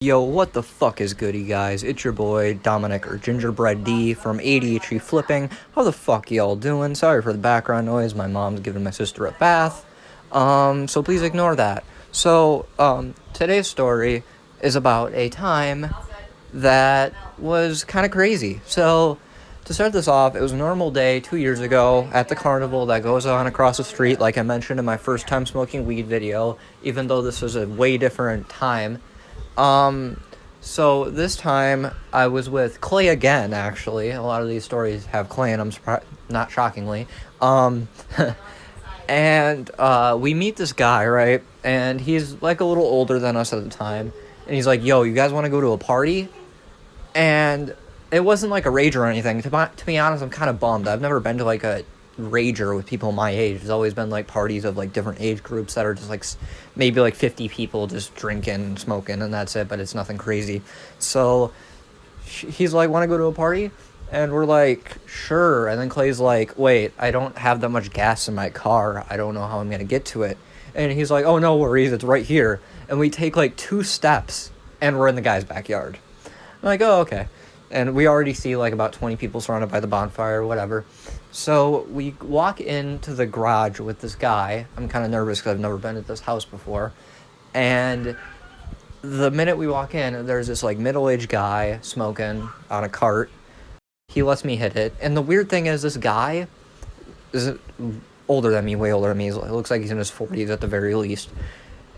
Yo, what the fuck is goody, guys? It's your boy, Dominic, or Gingerbread D from ADHD Flipping. How the fuck y'all doing? Sorry for the background noise, my mom's giving my sister a bath. So please ignore that. Today's story is about a time that was kind of crazy. So, to start this off, it was a normal day 2 years ago at the carnival that goes on across the street, like I mentioned in my first time smoking weed video, even though this was a way different time. So this time I was with Clay again, actually. A lot of these stories have Clay in them, not shockingly. We meet this guy, right? And he's like a little older than us at the time. And he's like, yo, you guys want to go to a party? And it wasn't like a rager or anything. To be honest, I'm kind of bummed. I've never been to like a rager with people my age. It's always been like parties of like different age groups that are just like maybe like 50 people just drinking, smoking, and that's it, but it's nothing crazy. So he's like, want to go to a party? And we're like, sure. And then Clay's like, wait, I don't have that much gas in my car. I don't know how I'm going to get to it. And he's like, oh, no worries. It's right here. And we take like 2 steps and we're in the guy's backyard. I'm like, oh, okay. And we already see like about 20 people surrounded by the bonfire or whatever. So we walk into the garage with this guy. I'm kind of nervous because I've never been at this house before. And the minute we walk in, there's this like middle-aged guy smoking on a cart. He lets me hit it. And the weird thing is this guy is older than me, way older than me. He looks like he's in his 40s at the very least.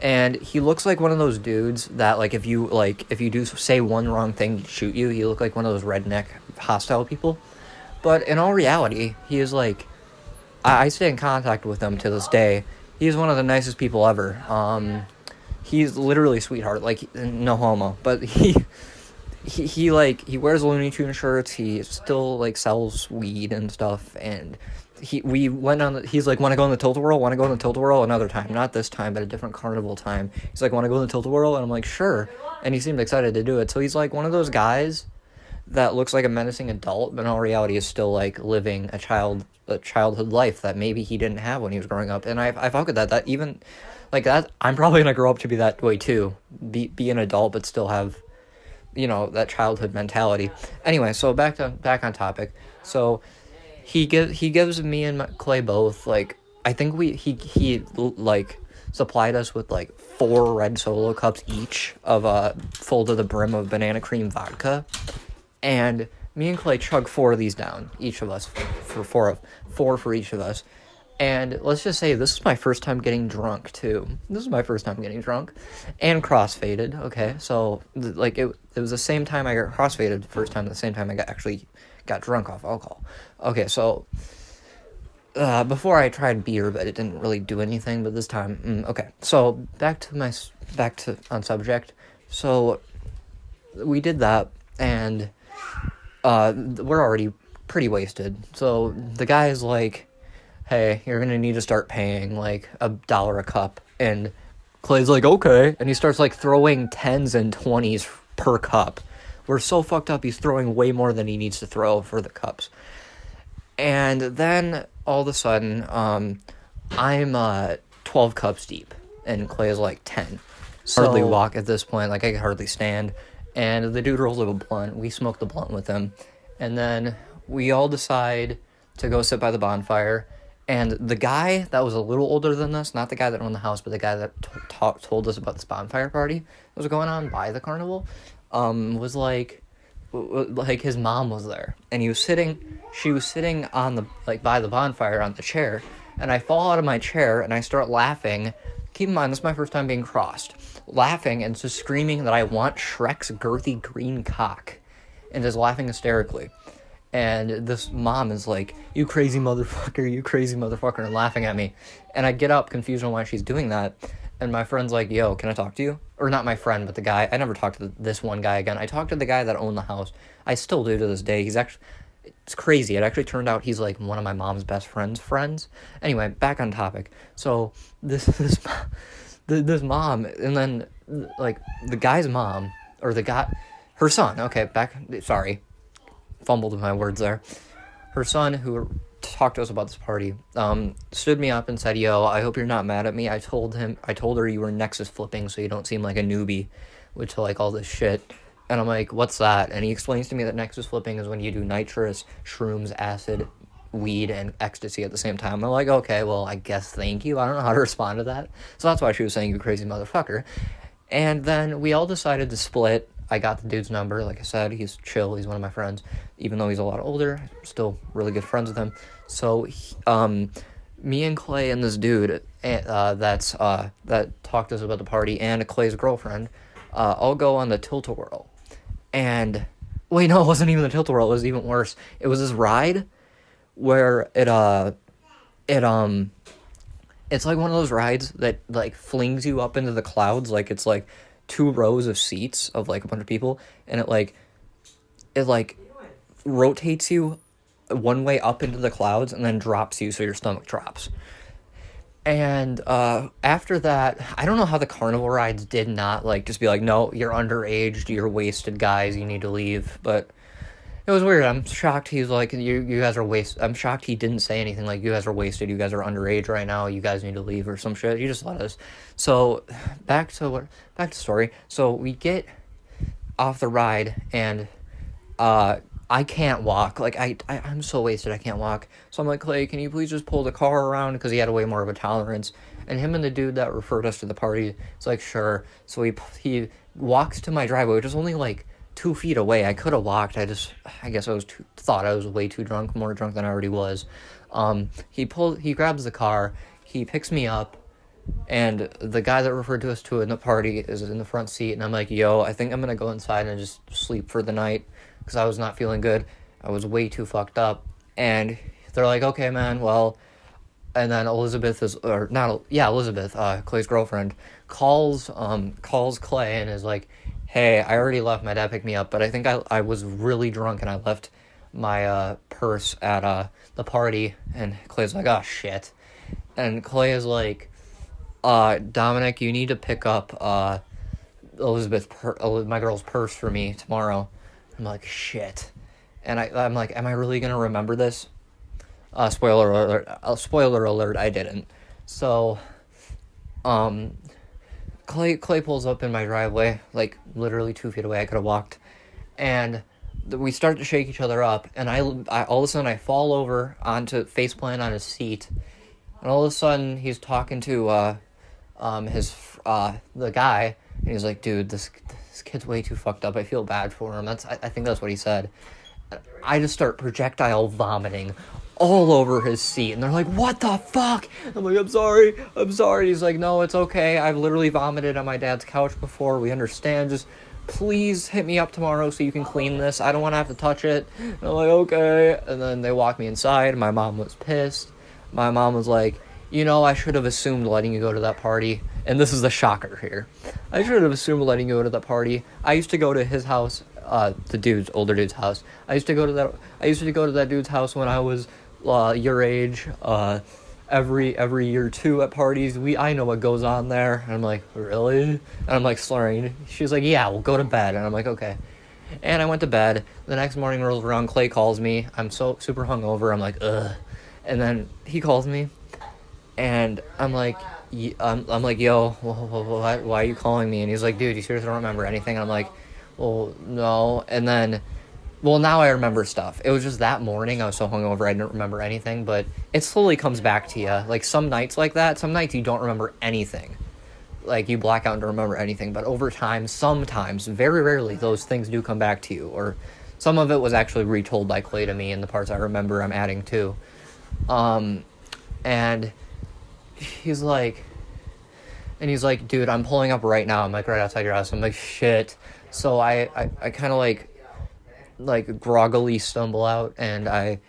And he looks like one of those dudes that, like, if you do say one wrong thing, he'd shoot you. He look like one of those redneck, hostile people. But in all reality, he is, like, I stay in contact with him to this day. He's one of the nicest people ever. He's literally a sweetheart, like, no homo. But he wears Looney Tunes shirts. He still, like, sells weed and stuff, and he's like, want to go in the Tilt-A-Whirl? Want to go in the Tilt-A-Whirl? Another time. Not this time, but a different carnival time. He's like, want to go in the Tilt-A-Whirl? And I'm like, sure. And he seemed excited to do it. So he's like one of those guys that looks like a menacing adult, but in all reality is still like living a childhood life that maybe he didn't have when he was growing up. And I fuck with that even like that. I'm probably going to grow up to be that way too. Be an adult, but still have, that childhood mentality. Anyway, so back on topic. So he gives me and Clay both, like, I think he like supplied us with like 4 red Solo cups each of full to the brim of banana cream vodka, and me and Clay chug 4 of these down, each of us, for 4 for each of us. And let's just say this is my first time getting drunk too. This is my first time getting drunk and crossfaded. Okay, so like it was the same time I got crossfaded the first time, the same time I got drunk off alcohol. Okay, so before I tried beer, but it didn't really do anything. But this time, okay. So back to on subject. So we did that, and we're already pretty wasted. So the guy's like, hey, you're gonna need to start paying like $1 a cup. And Clay's like, okay. And he starts like throwing 10s and 20s per cup. We're so fucked up, he's throwing way more than he needs to throw for the cups. And then all of a sudden, I'm 12 cups deep, and Clay is like 10. So, hardly walk at this point, like I can hardly stand. And the dude rolls up a blunt. We smoke the blunt with him. And then we all decide to go sit by the bonfire. And the guy that was a little older than us, not the guy that owned the house, but the guy that told us about this bonfire party that was going on by the carnival, was like his mom was there. And she was sitting on the, like, by the bonfire on the chair. And I fall out of my chair and I start laughing. Keep in mind, this is my first time being crossed. Laughing and just screaming that I want Shrek's girthy green cock. And just laughing hysterically. And this mom is like, you crazy motherfucker, and laughing at me. And I get up, confused on why she's doing that. And my friend's like, yo, can I talk to you? Or not my friend, but the guy. I never talked to this one guy again. I talked to the guy that owned the house. I still do to this day. It's crazy. It actually turned out he's like one of my mom's best friends. Anyway, back on topic. So this mom, and then like the guy's mom, or her son. Okay, sorry. Fumbled with my words there. Her son, who talked to us about this party, stood me up and said, yo, I hope you're not mad at me. I told her you were Nexus flipping so you don't seem like a newbie. which like all this shit. And I'm like, what's that? And he explains to me that nexus flipping is when you do nitrous, shrooms, acid, weed, and ecstasy at the same time. I'm like, okay, well, I guess thank you. I don't know how to respond to that. So that's why she was saying, you crazy motherfucker. And then we all decided to split. I got the dude's number. Like I said, he's chill. He's one of my friends. Even though he's a lot older, still really good friends with him. So, me and Clay and this dude that talked to us about the party and Clay's girlfriend all go on the tilt-a-whirl. And, wait, no, it wasn't even the tilt-a-whirl. It was even worse. It was this ride where it's like one of those rides that, like, flings you up into the clouds. Like, it's, like, 2 rows of seats of, like, a bunch of people. And it rotates you one way up into the clouds and then drops you so your stomach drops. And, after that, I don't know how the carnival rides did not, like, just be like, no, you're underage, you're wasted, guys, you need to leave. But it was weird. I'm shocked he's like, you guys are wasted. I'm shocked he didn't say anything like, you guys are wasted, you guys are underage right now, you guys need to leave or some shit. He just let us. So, back to the story. So, we get off the ride, and, I can't walk. Like, I'm so wasted, I can't walk. So I'm like, Clay, can you please just pull the car around? Because he had way more of a tolerance. And him and the dude that referred us to the party, it's like, sure. So he walks to my driveway, which is only, like, 2 feet away. I could have walked. I guess I thought I was way too drunk, more drunk than I already was. He grabs the car, he picks me up, and the guy that referred to us to in the party is in the front seat, and I'm like, yo, I think I'm gonna go inside and just sleep for the night, because I was not feeling good. I was way too fucked up. And they're like, okay, man, well, and then Elizabeth, Clay's girlfriend, calls Clay and is like, hey, I already left, my dad picked me up, but I think I was really drunk and I left my purse at the party. And Clay's like, oh, shit. And Clay is like, Dominic, you need to pick up my girl's purse for me tomorrow. I'm like, shit. And I'm like, am I really going to remember this? Spoiler alert, I didn't. So, Clay pulls up in my driveway, like, literally 2 feet away. I could have walked. And we start to shake each other up. And I all of a sudden, I fall over faceplant on his seat. And all of a sudden, he's talking to, the guy. And he's like, dude, this kid's way too fucked up. I feel bad for him. I think that's what he said. I just start projectile vomiting all over his seat. And they're like, what the fuck? I'm like, I'm sorry. He's like, no, it's okay. I've literally vomited on my dad's couch before. We understand. Just please hit me up tomorrow so you can clean this. I don't want to have to touch it. And I'm like, okay. And then they walk me inside. My mom was pissed. My mom was like, I should have assumed letting you go to that party. And this is the shocker here. I should have assumed letting you go to that party. I used to go to his house, the older dude's house. I used to go to that dude's house when I was your age, every year too at parties. I know what goes on there. And I'm like, really? And I'm like slurring. She's like, yeah, we'll go to bed. And I'm like, okay. And I went to bed. The next morning rolls around. Clay calls me. I'm so super hungover. I'm like, ugh. And then he calls me, and I'm like, yo, why are you calling me? And he's like, dude, you seriously don't remember anything? And I'm like, well, no. And then, now I remember stuff. It was just that morning I was so hungover I didn't remember anything, but it slowly comes back to you. Like, some nights like that, some nights you don't remember anything. Like, you black out and don't remember anything, but over time, sometimes, very rarely, those things do come back to you, or some of it was actually retold by Clay to me, and the parts I remember I'm adding too. And he's like, dude, I'm pulling up right now. I'm like, right outside your house. I'm like, shit. So I kind of like groggily stumble out, and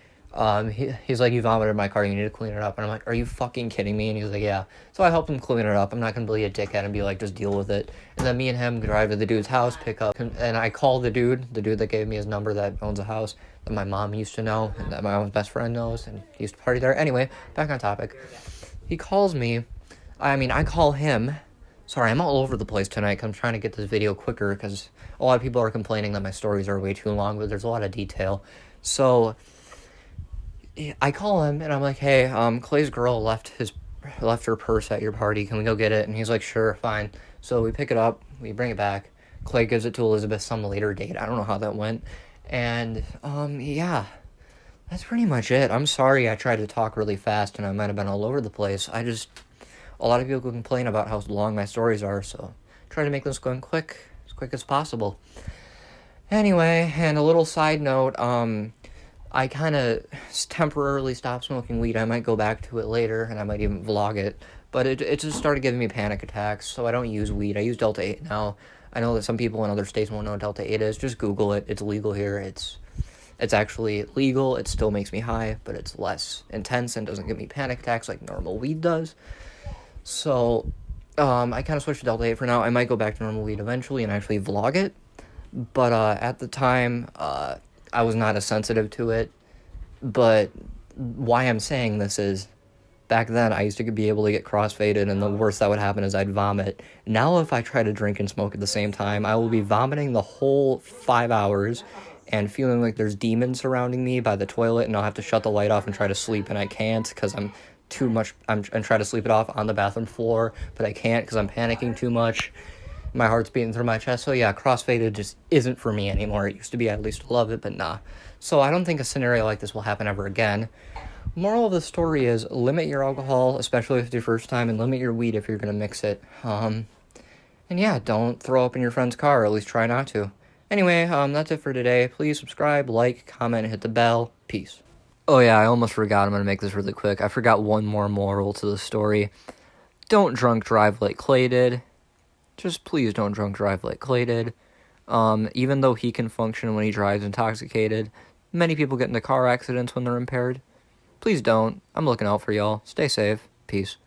he's like, you vomited in my car, you need to clean it up. And I'm like, are you fucking kidding me? And he's like, yeah. So I helped him clean it up. I'm not gonna be a dickhead and be like, just deal with it. And then me and him drive to the dude's house, pick up, and I call the dude that gave me his number, that owns a house that my mom used to know, and that my mom's best friend knows, and he used to party there. Anyway, back on topic. He calls me. I call him. Sorry, I'm all over the place tonight, 'cause I'm trying to get this video quicker, because a lot of people are complaining that my stories are way too long, but there's a lot of detail. So I call him, and I'm like, hey, Clay's girl left her purse at your party. Can we go get it? And he's like, sure, fine. So we pick it up, we bring it back. Clay gives it to Elizabeth some later date. I don't know how that went. And, yeah, that's pretty much it. I'm sorry I tried to talk really fast and I might have been all over the place. A lot of people complain about how long my stories are, so try to make this going as quick as possible. Anyway, and a little side note, I kind of temporarily stopped smoking weed. I might go back to it later, and I might even vlog it. But it just started giving me panic attacks, so I don't use weed. I use Delta 8 now. I know that some people in other states won't know what Delta 8 is. Just Google it. It's legal here. It's actually legal. It still makes me high, but it's less intense and doesn't give me panic attacks like normal weed does. So, I kind of switched to Delta 8 for now. I might go back to normal weed eventually and actually vlog it. But at the time, I was not as sensitive to it. But why I'm saying this is, back then I used to be able to get crossfaded, and the worst that would happen is I'd vomit. Now if I try to drink and smoke at the same time, I will be vomiting the whole 5 hours and feeling like there's demons surrounding me by the toilet, and I'll have to shut the light off and try to sleep, and I can't because I'm trying to sleep it off on the bathroom floor, but I can't because I'm panicking too much. My heart's beating through my chest. So yeah, crossfaded just isn't for me anymore. It used to be. I used to love it, but nah. So I don't think a scenario like this will happen ever again. Moral of the story is limit your alcohol, especially if it's your first time, and limit your weed if you're going to mix it. And yeah, don't throw up in your friend's car, or at least try not to. Anyway, that's it for today. Please subscribe, like, comment, and hit the bell. Peace. Oh yeah, I almost forgot. I'm going to make this really quick. I forgot one more moral to the story. Don't drunk drive like Clay did. Just please don't drunk drive like Clay did. Even though he can function when he drives intoxicated, many people get into car accidents when they're impaired. Please don't. I'm looking out for y'all. Stay safe. Peace.